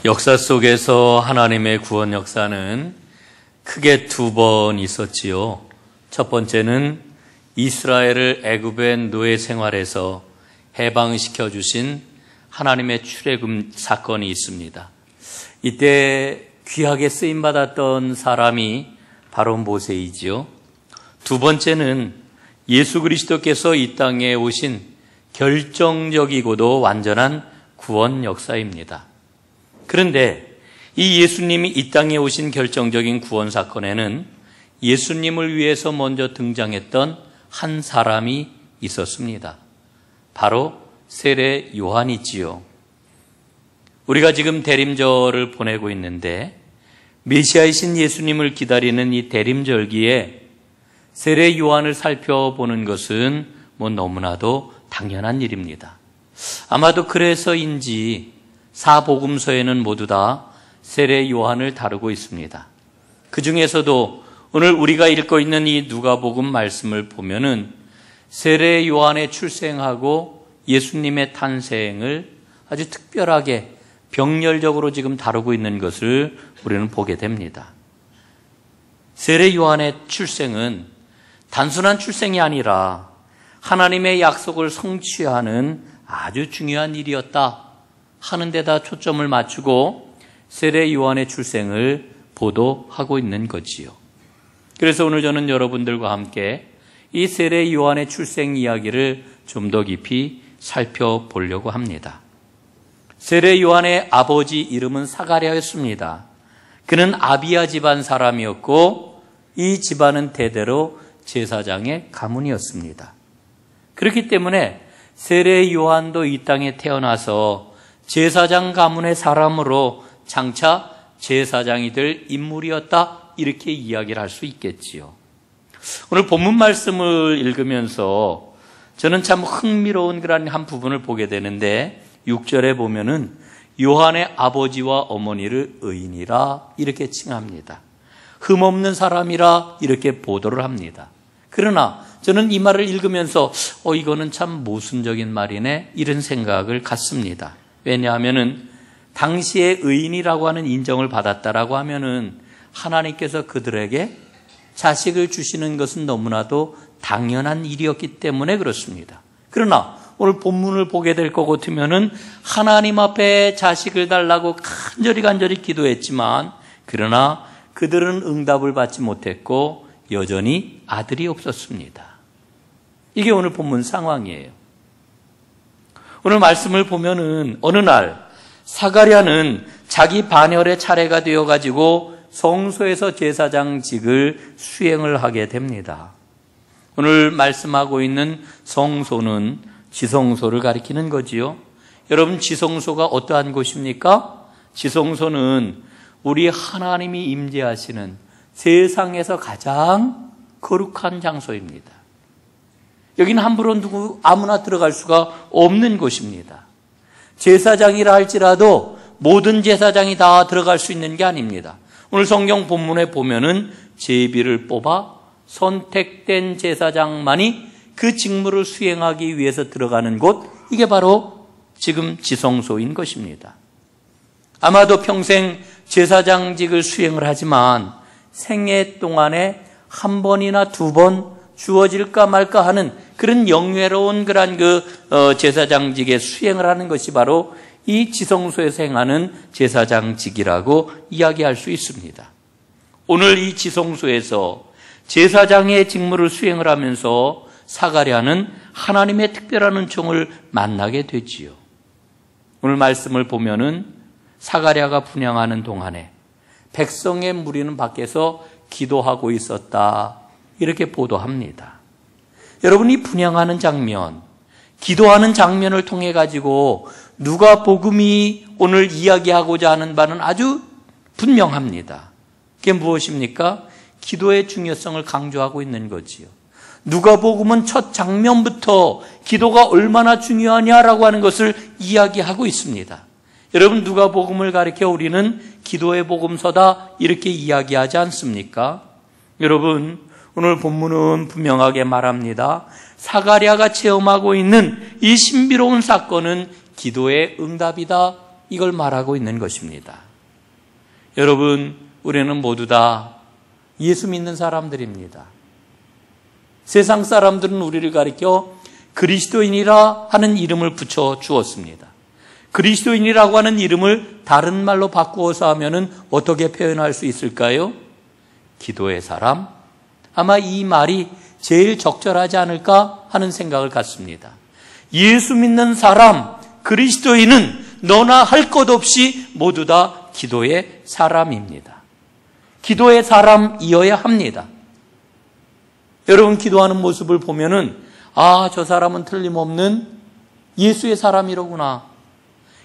역사 속에서 하나님의 구원 역사는 크게 두 번 있었지요. 첫 번째는 이스라엘을 애굽의 노예 생활에서 해방시켜 주신 하나님의 출애굽 사건이 있습니다. 이때 귀하게 쓰임받았던 사람이 바로 모세이지요. 두 번째는 예수 그리스도께서 이 땅에 오신 결정적이고도 완전한 구원 역사입니다. 그런데 이 예수님이 이 땅에 오신 결정적인 구원 사건에는 예수님을 위해서 먼저 등장했던 한 사람이 있었습니다. 바로 세례 요한이지요. 우리가 지금 대림절을 보내고 있는데 메시아이신 예수님을 기다리는 이 대림절기에 세례 요한을 살펴보는 것은 너무나도 당연한 일입니다. 아마도 그래서인지 사복음서에는 모두 다 세례 요한을 다루고 있습니다. 그 중에서도 오늘 우리가 읽고 있는 이 누가복음 말씀을 보면은 세례 요한의 출생하고 예수님의 탄생을 아주 특별하게 병렬적으로 지금 다루고 있는 것을 우리는 보게 됩니다. 세례 요한의 출생은 단순한 출생이 아니라 하나님의 약속을 성취하는 아주 중요한 일이었다 하는 데다 초점을 맞추고 세례 요한의 출생을 보도하고 있는 거지요. 그래서 오늘 저는 여러분들과 함께 이 세례 요한의 출생 이야기를 좀 더 깊이 살펴보려고 합니다. 세례 요한의 아버지 이름은 사가랴였습니다. 그는 아비야 집안 사람이었고 이 집안은 대대로 제사장의 가문이었습니다. 그렇기 때문에 세례 요한도 이 땅에 태어나서 제사장 가문의 사람으로 장차 제사장이 될 인물이었다 이렇게 이야기를 할 수 있겠지요. 오늘 본문 말씀을 읽으면서 저는 참 흥미로운 그런 한 부분을 보게 되는데 6절에 보면은 요한의 아버지와 어머니를 의인이라 이렇게 칭합니다. 흠없는 사람이라 이렇게 보도를 합니다. 그러나 저는 이 말을 읽으면서 이거는 참 모순적인 말이네 이런 생각을 갖습니다. 왜냐하면은 당시에 의인이라고 하는 인정을 받았다라고 하면은 하나님께서 그들에게 자식을 주시는 것은 너무나도 당연한 일이었기 때문에 그렇습니다. 그러나 오늘 본문을 보게 될 것 같으면은 하나님 앞에 자식을 달라고 간절히 기도했지만 그러나 그들은 응답을 받지 못했고 여전히 아들이 없었습니다. 이게 오늘 본문 상황이에요. 오늘 말씀을 보면은 어느 날 사가랴는 자기 반열의 차례가 되어가지고 성소에서 제사장직을 수행을 하게 됩니다. 오늘 말씀하고 있는 성소는 지성소를 가리키는 거지요. 여러분 지성소가 어떠한 곳입니까? 지성소는 우리 하나님이 임재하시는 세상에서 가장 거룩한 장소입니다. 여기는 함부로 누구 아무나 들어갈 수가 없는 곳입니다. 제사장이라 할지라도 모든 제사장이 다 들어갈 수 있는 게 아닙니다. 오늘 성경 본문에 보면은 제비를 뽑아 선택된 제사장만이 그 직무를 수행하기 위해서 들어가는 곳, 이게 바로 지금 지성소인 것입니다. 아마도 평생 제사장직을 수행을 하지만 생애 동안에 한 번이나 두 번 주어질까 말까 하는 그런 영예로운 그런 제사장직에 수행을 하는 것이 바로 이 지성소에서 행하는 제사장직이라고 이야기할 수 있습니다. 오늘 이 지성소에서 제사장의 직무를 수행을 하면서 사가랴는 하나님의 특별한 은총을 만나게 되지요. 오늘 말씀을 보면은 사가랴가 분향하는 동안에 백성의 무리는 밖에서 기도하고 있었다 이렇게 보도합니다. 여러분 이 분향하는 장면, 기도하는 장면을 통해 가지고 누가복음이 오늘 이야기하고자 하는 바는 아주 분명합니다. 그게 무엇입니까? 기도의 중요성을 강조하고 있는 거지요. 누가복음은 첫 장면부터 기도가 얼마나 중요하냐라고 하는 것을 이야기하고 있습니다. 여러분 누가복음을 가리켜 우리는 기도의 복음서다 이렇게 이야기하지 않습니까? 여러분 오늘 본문은 분명하게 말합니다. 사가랴가 체험하고 있는 이 신비로운 사건은 기도의 응답이다 이걸 말하고 있는 것입니다. 여러분, 우리는 모두 다 예수 믿는 사람들입니다. 세상 사람들은 우리를 가리켜 그리스도인이라 하는 이름을 붙여 주었습니다. 그리스도인이라고 하는 이름을 다른 말로 바꾸어서 하면은 어떻게 표현할 수 있을까요? 기도의 사람? 아마 이 말이 제일 적절하지 않을까 하는 생각을 갖습니다. 예수 믿는 사람, 그리스도인은 너나 할 것 없이 모두 다 기도의 사람입니다. 기도의 사람이어야 합니다. 여러분, 기도하는 모습을 보면은 저 사람은 틀림없는 예수의 사람이로구나.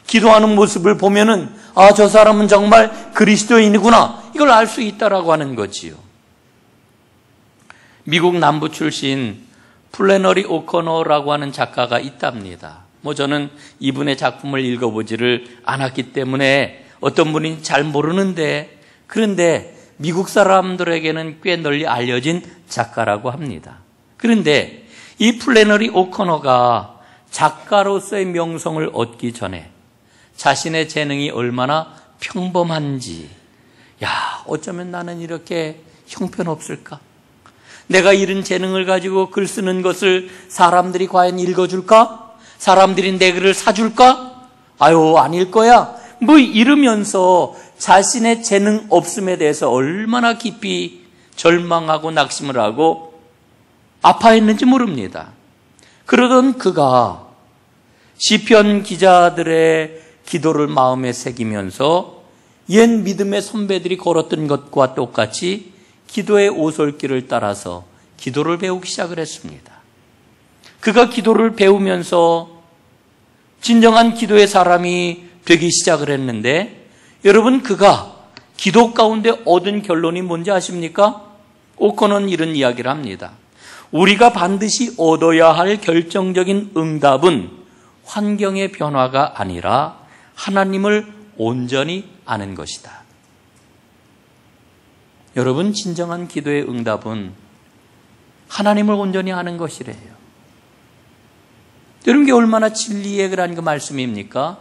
기도하는 모습을 보면은 저 사람은 정말 그리스도인이구나. 이걸 알 수 있다라고 하는 거지요. 미국 남부 출신 플래너리 오코너라고 하는 작가가 있답니다. 저는 이분의 작품을 읽어보지를 않았기 때문에 어떤 분인지 잘 모르는데, 그런데 미국 사람들에게는 꽤 널리 알려진 작가라고 합니다. 그런데 이 플래너리 오코너가 작가로서의 명성을 얻기 전에 자신의 재능이 얼마나 평범한지, 어쩌면 나는 이렇게 형편없을까? 내가 이런 재능을 가지고 글 쓰는 것을 사람들이 과연 읽어줄까? 사람들이 내 글을 사줄까? 아닐 거야. 이러면서 자신의 재능 없음에 대해서 얼마나 깊이 절망하고 낙심을 하고 아파했는지 모릅니다. 그러던 그가 시편 기자들의 기도를 마음에 새기면서 옛 믿음의 선배들이 걸었던 것과 똑같이 기도의 오솔길을 따라서 기도를 배우기 시작을 했습니다. 그가 기도를 배우면서 진정한 기도의 사람이 되기 시작을 했는데, 여러분, 그가 기도 가운데 얻은 결론이 뭔지 아십니까? 오코너는 이런 이야기를 합니다. 우리가 반드시 얻어야 할 결정적인 응답은 환경의 변화가 아니라 하나님을 온전히 아는 것이다. 여러분, 진정한 기도의 응답은 하나님을 온전히 아는 것이래요. 여러분, 이게 얼마나 진리의 그 말씀입니까?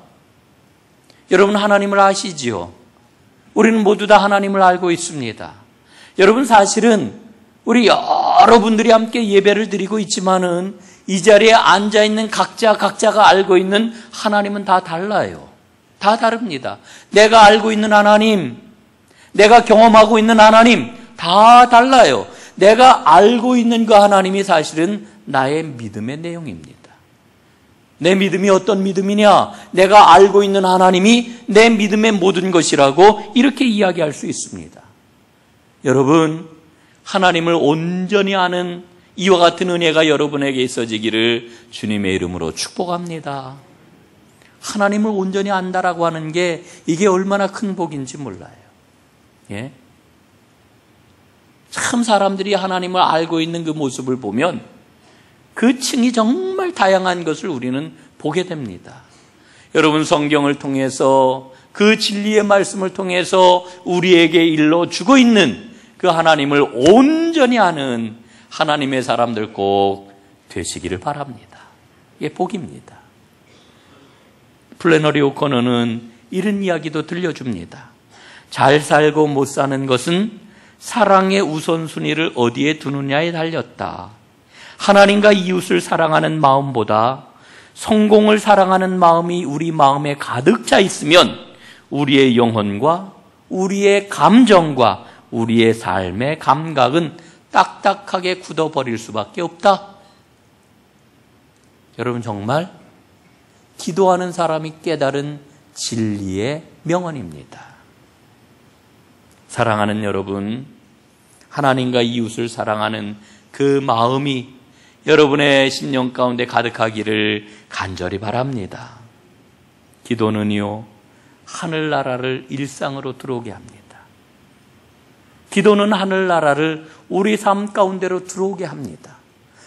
여러분, 하나님을 아시지요? 우리는 모두 다 하나님을 알고 있습니다. 여러분, 사실은 우리 여러분들이 함께 예배를 드리고 있지만은 이 자리에 앉아있는 각자가 알고 있는 하나님은 다 달라요. 다 다릅니다. 내가 알고 있는 하나님, 내가 경험하고 있는 하나님 다 달라요. 내가 알고 있는 그 하나님이 사실은 나의 믿음의 내용입니다. 내 믿음이 어떤 믿음이냐? 내가 알고 있는 하나님이 내 믿음의 모든 것이라고 이렇게 이야기할 수 있습니다. 여러분, 하나님을 온전히 아는 이와 같은 은혜가 여러분에게 있어지기를 주님의 이름으로 축복합니다. 하나님을 온전히 안다라고 하는 게 이게 얼마나 큰 복인지 몰라요. 예? 참 사람들이 하나님을 알고 있는 그 모습을 보면 그 층이 정말 다양한 것을 우리는 보게 됩니다. 여러분, 성경을 통해서 그 진리의 말씀을 통해서 우리에게 일러주고 있는 그 하나님을 온전히 아는 하나님의 사람들 꼭 되시기를 바랍니다. 이게 복입니다. 플래너리 오코너는 이런 이야기도 들려줍니다. 잘 살고 못 사는 것은 사랑의 우선순위를 어디에 두느냐에 달렸다. 하나님과 이웃을 사랑하는 마음보다 성공을 사랑하는 마음이 우리 마음에 가득 차 있으면 우리의 영혼과 우리의 감정과 우리의 삶의 감각은 딱딱하게 굳어버릴 수밖에 없다. 여러분, 정말 기도하는 사람이 깨달은 진리의 명언입니다. 사랑하는 여러분, 하나님과 이웃을 사랑하는 그 마음이 여러분의 심령 가운데 가득하기를 간절히 바랍니다. 기도는요, 하늘나라를 일상으로 들어오게 합니다. 기도는 하늘나라를 우리 삶 가운데로 들어오게 합니다.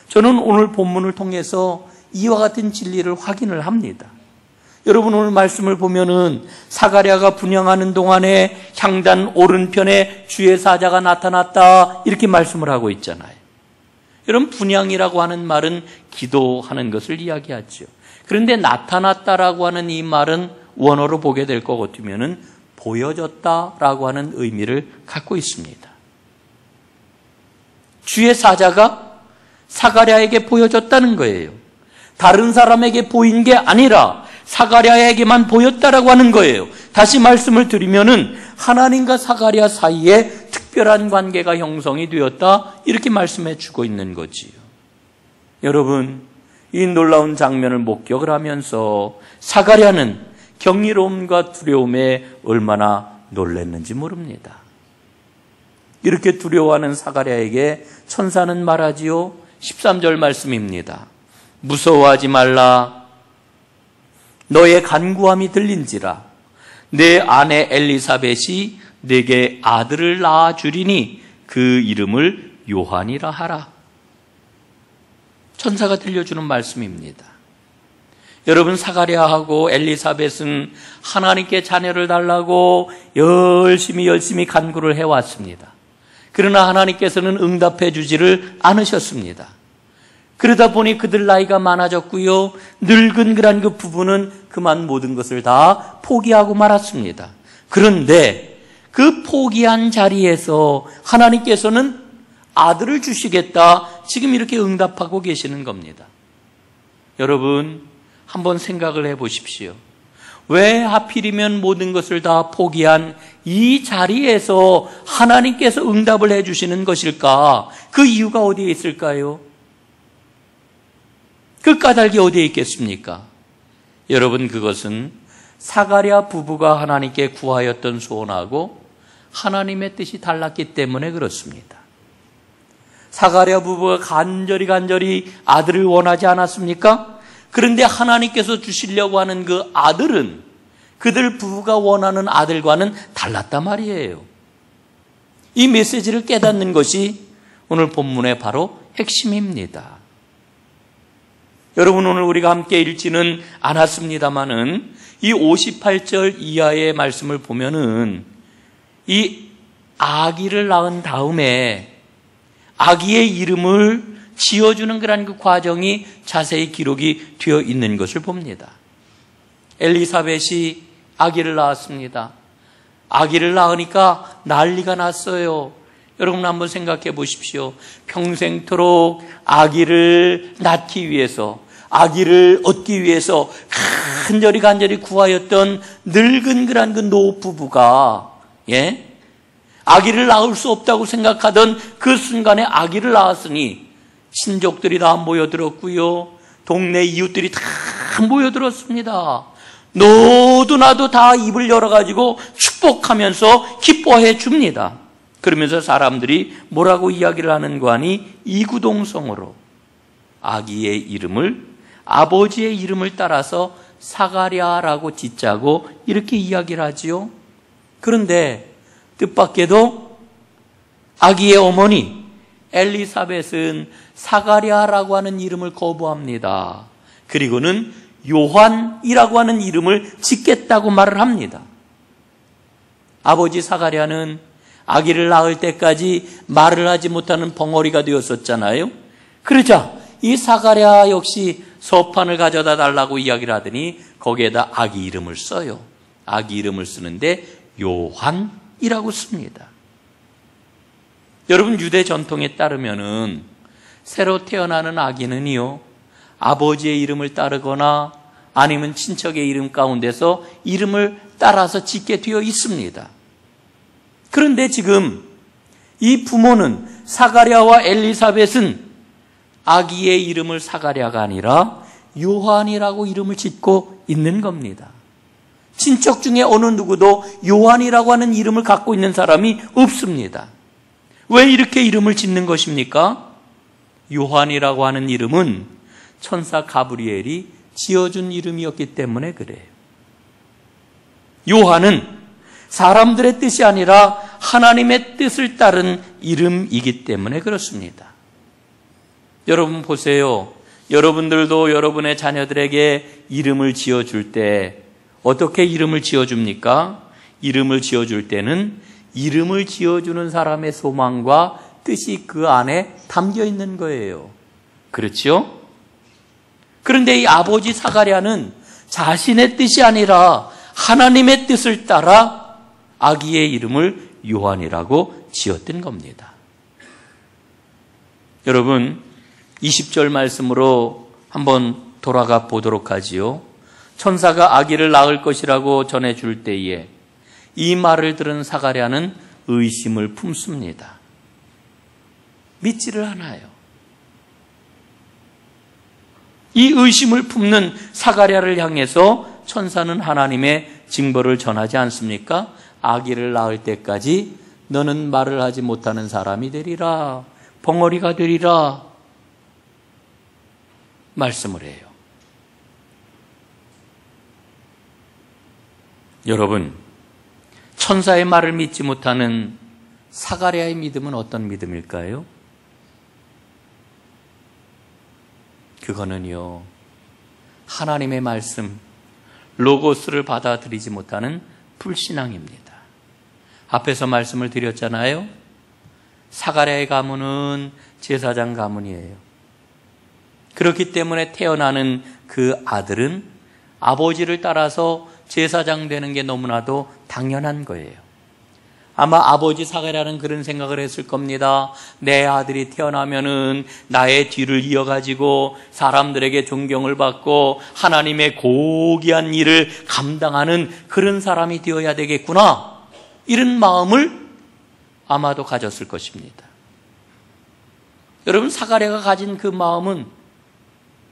저는 오늘 본문을 통해서 이와 같은 진리를 확인을 합니다. 여러분, 오늘 말씀을 보면은 사가랴가 분향하는 동안에 향단 오른편에 주의 사자가 나타났다, 이렇게 말씀을 하고 있잖아요. 여러분, 분향이라고 하는 말은 기도하는 것을 이야기하죠. 그런데 나타났다라고 하는 이 말은 원어로 보게 될 것 같으면은 보여졌다라고 하는 의미를 갖고 있습니다. 주의 사자가 사가랴에게 보여졌다는 거예요. 다른 사람에게 보인 게 아니라 사가랴에게만 보였다라고 하는 거예요. 다시 말씀을 드리면은 하나님과 사가랴 사이에 특별한 관계가 형성이 되었다, 이렇게 말씀해 주고 있는 거지요. 여러분, 이 놀라운 장면을 목격을 하면서 사가랴는 경이로움과 두려움에 얼마나 놀랐는지 모릅니다. 이렇게 두려워하는 사가랴에게 천사는 말하지요. 13절 말씀입니다. 무서워하지 말라. 너의 간구함이 들린지라. 내 아내 엘리사벳이 내게 아들을 낳아주리니 그 이름을 요한이라 하라. 천사가 들려주는 말씀입니다. 여러분, 사가랴하고 엘리사벳은 하나님께 자녀를 달라고 열심히 간구를 해왔습니다. 그러나 하나님께서는 응답해 주지를 않으셨습니다. 그러다 보니 그들 나이가 많아졌고요. 늙은 그 부부는 그만 모든 것을 다 포기하고 말았습니다. 그런데 그 포기한 자리에서 하나님께서는 아들을 주시겠다, 지금 이렇게 응답하고 계시는 겁니다. 여러분, 한번 생각을 해보십시오. 왜 하필이면 모든 것을 다 포기한 이 자리에서 하나님께서 응답을 해주시는 것일까? 그 이유가 어디에 있을까요? 그 까닭이 어디에 있겠습니까? 여러분, 그것은 사가랴 부부가 하나님께 구하였던 소원하고 하나님의 뜻이 달랐기 때문에 그렇습니다. 사가랴 부부가 간절히 아들을 원하지 않았습니까? 그런데 하나님께서 주시려고 하는 그 아들은 그들 부부가 원하는 아들과는 달랐단 말이에요. 이 메시지를 깨닫는 것이 오늘 본문의 바로 핵심입니다. 여러분, 오늘 우리가 함께 읽지는 않았습니다마는 이 58절 이하의 말씀을 보면은 이 아기를 낳은 다음에 아기의 이름을 지어주는 그 과정이 자세히 기록이 되어 있는 것을 봅니다. 엘리사벳이 아기를 낳았습니다. 아기를 낳으니까 난리가 났어요. 여러분, 한번 생각해 보십시오. 평생토록 아기를 낳기 위해서, 아기를 얻기 위해서 간절히 구하였던 늙은 그 노부부가, 아기를 낳을 수 없다고 생각하던 그 순간에 아기를 낳았으니 친족들이 다 모여들었고요. 동네 이웃들이 다 모여들었습니다. 너도 나도 다 입을 열어가지고 축복하면서 기뻐해 줍니다. 그러면서 사람들이 뭐라고 이야기를 하는 거 아니? 이구동성으로 아기의 이름을, 아버지의 이름을 따라서 사가랴라고 짓자고 이렇게 이야기를 하지요. 그런데 뜻밖에도 아기의 어머니 엘리사벳은 사가랴라고 하는 이름을 거부합니다. 그리고는 요한이라고 하는 이름을 짓겠다고 말을 합니다. 아버지 사가랴는 아기를 낳을 때까지 말을 하지 못하는 벙어리가 되었었잖아요. 그러자 이 사가랴 역시 서판을 가져다 달라고 이야기를 하더니 거기에다 아기 이름을 써요. 아기 이름을 쓰는데 요한이라고 씁니다. 여러분, 유대 전통에 따르면은 새로 태어나는 아기는요, 아버지의 이름을 따르거나 아니면 친척의 이름 가운데서 이름을 따라서 짓게 되어 있습니다. 그런데 지금 이 부모는, 사가랴와 엘리사벳은 아기의 이름을 사가랴가 아니라 요한이라고 이름을 짓고 있는 겁니다. 친척 중에 어느 누구도 요한이라고 하는 이름을 갖고 있는 사람이 없습니다. 왜 이렇게 이름을 짓는 것입니까? 요한이라고 하는 이름은 천사 가브리엘이 지어준 이름이었기 때문에 그래요. 요한은 사람들의 뜻이 아니라 하나님의 뜻을 따른 이름이기 때문에 그렇습니다. 여러분 보세요. 여러분들도 여러분의 자녀들에게 이름을 지어줄 때 어떻게 이름을 지어줍니까? 이름을 지어줄 때는 이름을 지어주는 사람의 소망과 뜻이 그 안에 담겨 있는 거예요. 그렇죠? 그런데 이 아버지 사가랴는 자신의 뜻이 아니라 하나님의 뜻을 따라 아기의 이름을 요한이라고 지었던 겁니다. 여러분, 20절 말씀으로 한번 돌아가 보도록 하지요. 천사가 아기를 낳을 것이라고 전해줄 때에 이 말을 들은 사가랴는 의심을 품습니다. 믿지를 않아요. 이 의심을 품는 사가랴를 향해서 천사는 하나님의 징벌을 전하지 않습니까? 아기를 낳을 때까지 너는 말을 하지 못하는 사람이 되리라. 벙어리가 되리라. 말씀을 해요. 여러분, 천사의 말을 믿지 못하는 사가랴의 믿음은 어떤 믿음일까요? 그거는요, 하나님의 말씀, 로고스를 받아들이지 못하는 불신앙입니다. 앞에서 말씀을 드렸잖아요. 사가랴의 가문은 제사장 가문이에요. 그렇기 때문에 태어나는 그 아들은 아버지를 따라서 제사장 되는 게 너무나도 당연한 거예요. 아마 아버지 사가랴는 그런 생각을 했을 겁니다. 내 아들이 태어나면은 나의 뒤를 이어가지고 사람들에게 존경을 받고 하나님의 고귀한 일을 감당하는 그런 사람이 되어야 되겠구나. 이런 마음을 아마도 가졌을 것입니다. 여러분, 사가랴가 가진 그 마음은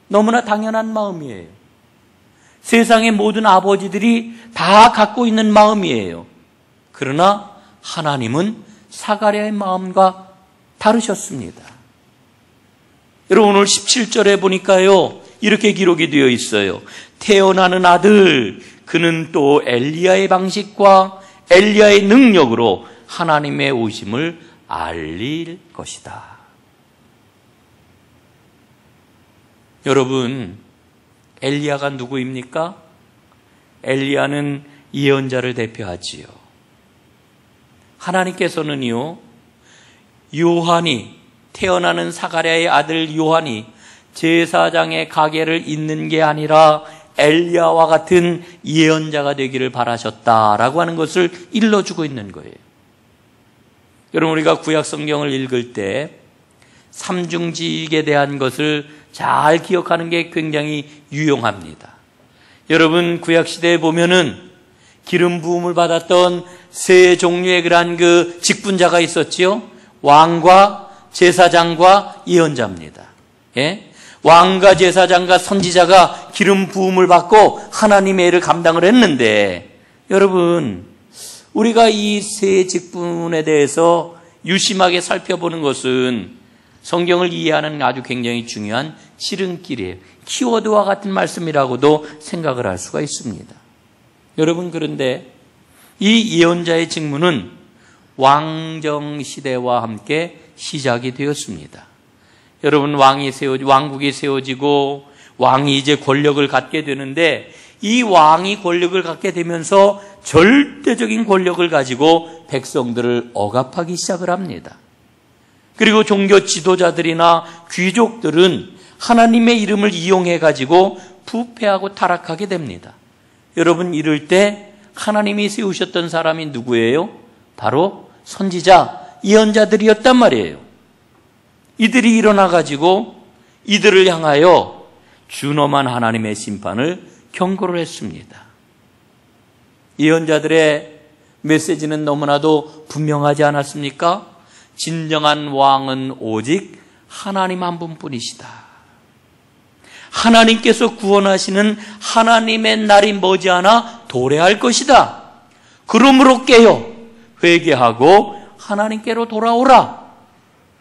너무나 당연한 마음이에요. 세상의 모든 아버지들이 다 갖고 있는 마음이에요. 그러나 하나님은 사가랴의 마음과 다르셨습니다. 여러분, 오늘 17절에 보니까요, 이렇게 기록이 되어 있어요. 태어나는 아들, 그는 또 엘리야의 방식과 엘리야의 능력으로 하나님의 오심을 알릴 것이다. 여러분, 엘리야가 누구입니까? 엘리야는 예언자를 대표하지요. 하나님께서는요, 요한이, 태어나는 사가랴의 아들 요한이 제사장의 가계를 잇는 게 아니라 엘리야와 같은 예언자가 되기를 바라셨다라고 하는 것을 일러주고 있는 거예요. 여러분, 우리가 구약 성경을 읽을 때 삼중직에 대한 것을 잘 기억하는 게 굉장히 유용합니다. 여러분, 구약 시대에 보면은 기름 부음을 받았던 세 종류의 그러한 그 직분자가 있었지요. 왕과 제사장과 예언자입니다. 예? 왕과 제사장과 선지자가 기름 부음을 받고 하나님의 일을 감당을 했는데, 여러분, 우리가 이 세 직분에 대해서 유심하게 살펴보는 것은 성경을 이해하는 아주 굉장히 중요한 지름길이에요. 키워드와 같은 말씀이라고도 생각을 할 수가 있습니다. 여러분, 그런데 이 예언자의 직무는 왕정시대와 함께 시작이 되었습니다. 여러분, 왕국이 세워지고 왕이 이제 권력을 갖게 되는데, 이 왕이 권력을 갖게 되면서 절대적인 권력을 가지고 백성들을 억압하기 시작을 합니다. 그리고 종교 지도자들이나 귀족들은 하나님의 이름을 이용해 가지고 부패하고 타락하게 됩니다. 여러분, 이럴 때 하나님이 세우셨던 사람이 누구예요? 바로 선지자, 예언자들이었단 말이에요. 이들이 일어나 가지고 이들을 향하여 준엄한 하나님의 심판을 경고를 했습니다. 예언자들의 메시지는 너무나도 분명하지 않았습니까? 진정한 왕은 오직 하나님 한 분뿐이시다. 하나님께서 구원하시는 하나님의 날이 머지않아 도래할 것이다. 그러므로 깨어 회개하고 하나님께로 돌아오라.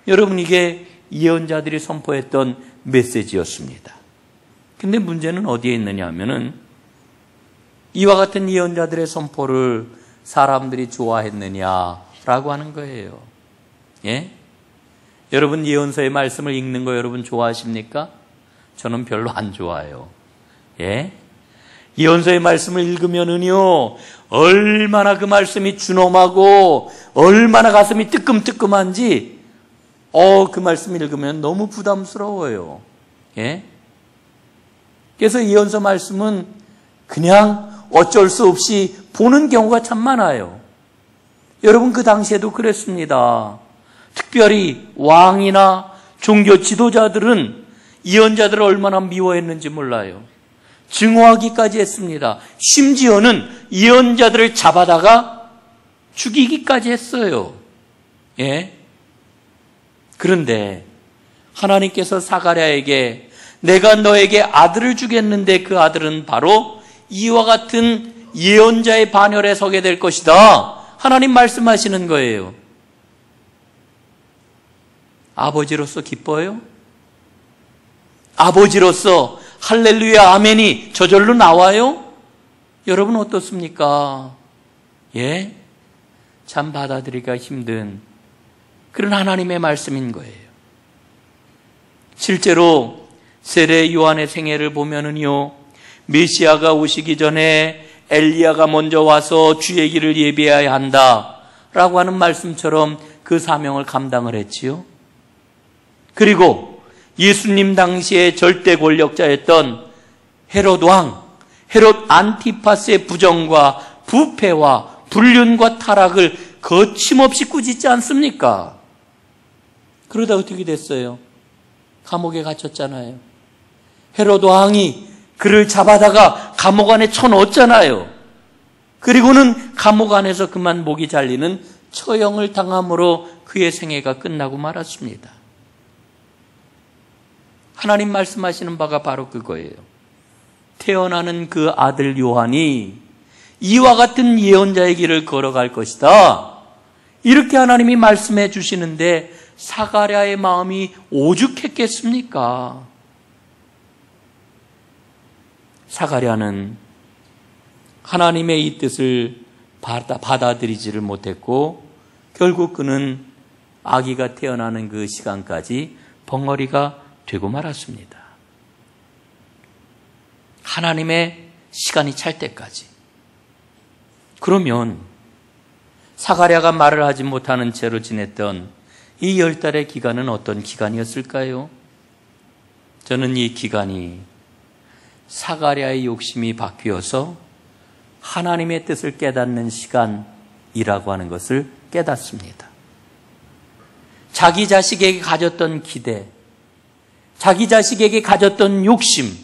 여러분, 이게 예언자들이 선포했던 메시지였습니다. 근데 문제는 어디에 있느냐 하면은, 이와 같은 예언자들의 선포를 사람들이 좋아했느냐라고 하는 거예요. 예? 여러분, 예언서의 말씀을 읽는 거 여러분 좋아하십니까? 저는 별로 안 좋아해요. 예? 예언서의 말씀을 읽으면은요, 얼마나 그 말씀이 준엄하고 얼마나 가슴이 뜨끔뜨끔한지, 그 말씀 읽으면 너무 부담스러워요. 예? 그래서 예언서 말씀은 그냥 어쩔 수 없이 보는 경우가 참 많아요. 여러분, 그 당시에도 그랬습니다. 특별히 왕이나 종교 지도자들은 예언자들을 얼마나 미워했는지 몰라요. 증오하기까지 했습니다. 심지어는 예언자들을 잡아다가 죽이기까지 했어요. 예? 그런데 하나님께서 사가랴에게 내가 너에게 아들을 주겠는데 그 아들은 바로 이와 같은 예언자의 반열에 서게 될 것이다. 하나님 말씀하시는 거예요. 아버지로서 기뻐요? 아버지로서 할렐루야 아멘이 저절로 나와요? 여러분 어떻습니까? 예? 참 받아들이기가 힘든 그런 하나님의 말씀인 거예요. 실제로 세례 요한의 생애를 보면은요, 메시아가 오시기 전에 엘리야가 먼저 와서 주의 길을 예비해야 한다 라고 하는 말씀처럼 그 사명을 감당을 했지요. 그리고 예수님 당시에 절대 권력자였던 헤롯 왕, 헤롯 안티파스의 부정과 부패와 불륜과 타락을 거침없이 꾸짖지 않습니까? 그러다 어떻게 됐어요? 감옥에 갇혔잖아요. 헤롯 왕이 그를 잡아다가 감옥 안에 쳐넣었잖아요. 그리고는 감옥 안에서 그만 목이 잘리는 처형을 당함으로 그의 생애가 끝나고 말았습니다. 하나님 말씀하시는 바가 바로 그거예요. 태어나는 그 아들 요한이 이와 같은 예언자의 길을 걸어갈 것이다. 이렇게 하나님이 말씀해 주시는데 사가랴의 마음이 오죽했겠습니까? 사가랴는 하나님의 이 뜻을 받아들이지를 못했고 결국 그는 아기가 태어나는 그 시간까지 벙어리가 되고 말았습니다. 하나님의 시간이 찰 때까지. 그러면 사가랴가 말을 하지 못하는 채로 지냈던 이 10달의 기간은 어떤 기간이었을까요? 저는 이 기간이 사가랴의 욕심이 바뀌어서 하나님의 뜻을 깨닫는 시간이라고 하는 것을 깨닫습니다. 자기 자식에게 가졌던 기대, 자기 자식에게 가졌던 욕심,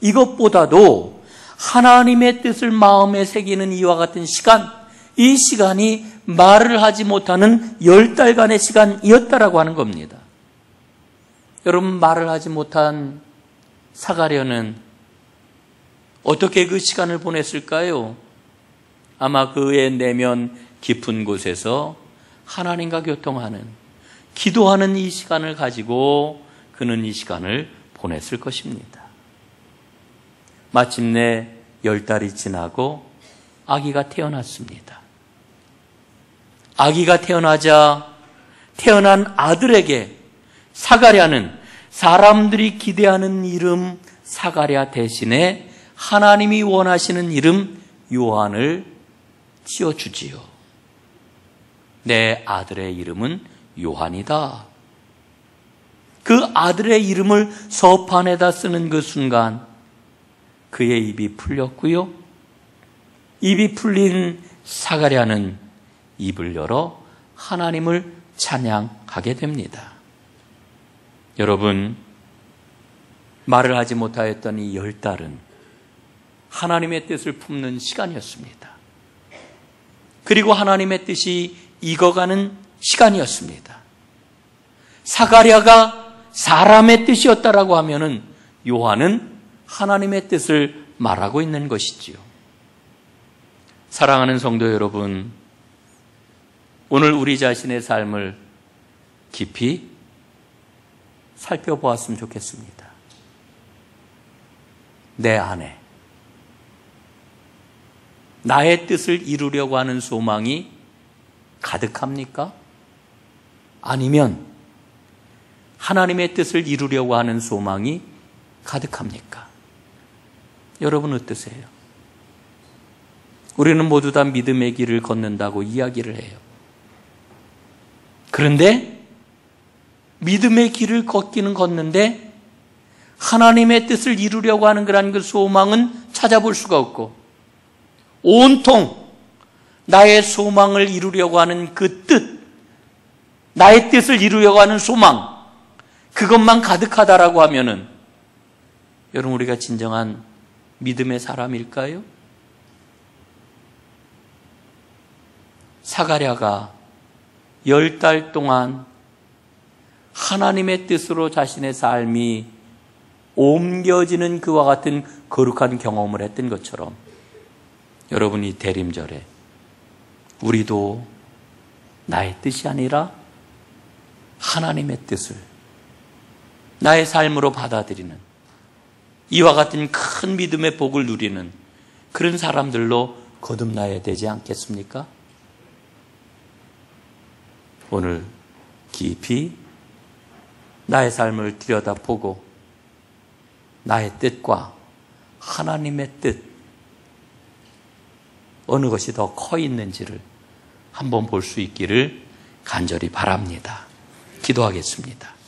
이것보다도 하나님의 뜻을 마음에 새기는 이와 같은 시간, 이 시간이 말을 하지 못하는 10달간의 시간이었다라고 하는 겁니다. 여러분, 말을 하지 못한 사가랴는 어떻게 그 시간을 보냈을까요? 아마 그의 내면 깊은 곳에서 하나님과 교통하는, 기도하는 이 시간을 가지고 그는 이 시간을 보냈을 것입니다. 마침내 10달이 지나고 아기가 태어났습니다. 아기가 태어나자 태어난 아들에게 사가랴는 사람들이 기대하는 이름 사가랴 대신에 하나님이 원하시는 이름 요한을 지어주지요. 내 아들의 이름은 요한이다. 그 아들의 이름을 서판에다 쓰는 그 순간 그의 입이 풀렸고요. 입이 풀린 사가랴는 입을 열어 하나님을 찬양하게 됩니다. 여러분, 말을 하지 못하였던 이 10달은 하나님의 뜻을 품는 시간이었습니다. 그리고 하나님의 뜻이 익어가는 시간이었습니다. 사가랴가 사람의 뜻이었다라고 하면은 요한은 하나님의 뜻을 말하고 있는 것이지요. 사랑하는 성도 여러분, 오늘 우리 자신의 삶을 깊이 살펴보았으면 좋겠습니다. 내 안에 나의 뜻을 이루려고 하는 소망이 가득합니까? 아니면 하나님의 뜻을 이루려고 하는 소망이 가득합니까? 여러분 어떠세요? 우리는 모두 다 믿음의 길을 걷는다고 이야기를 해요. 그런데 믿음의 길을 걷기는 걷는데 하나님의 뜻을 이루려고 하는 그런 그 소망은 찾아볼 수가 없고 온통 나의 소망을 이루려고 하는 그 뜻, 나의 뜻을 이루려고 하는 소망, 그것만 가득하다라고 하면은 여러분 우리가 진정한 믿음의 사람일까요? 사가랴가 10달 동안 하나님의 뜻으로 자신의 삶이 옮겨지는 그와 같은 거룩한 경험을 했던 것처럼 여러분이 대림절에 우리도 나의 뜻이 아니라 하나님의 뜻을 나의 삶으로 받아들이는 이와 같은 큰 믿음의 복을 누리는 그런 사람들로 거듭나야 되지 않겠습니까? 오늘 깊이 나의 삶을 들여다보고 나의 뜻과 하나님의 뜻 어느 것이 더 커 있는지를 한번 볼 수 있기를 간절히 바랍니다. 기도하겠습니다.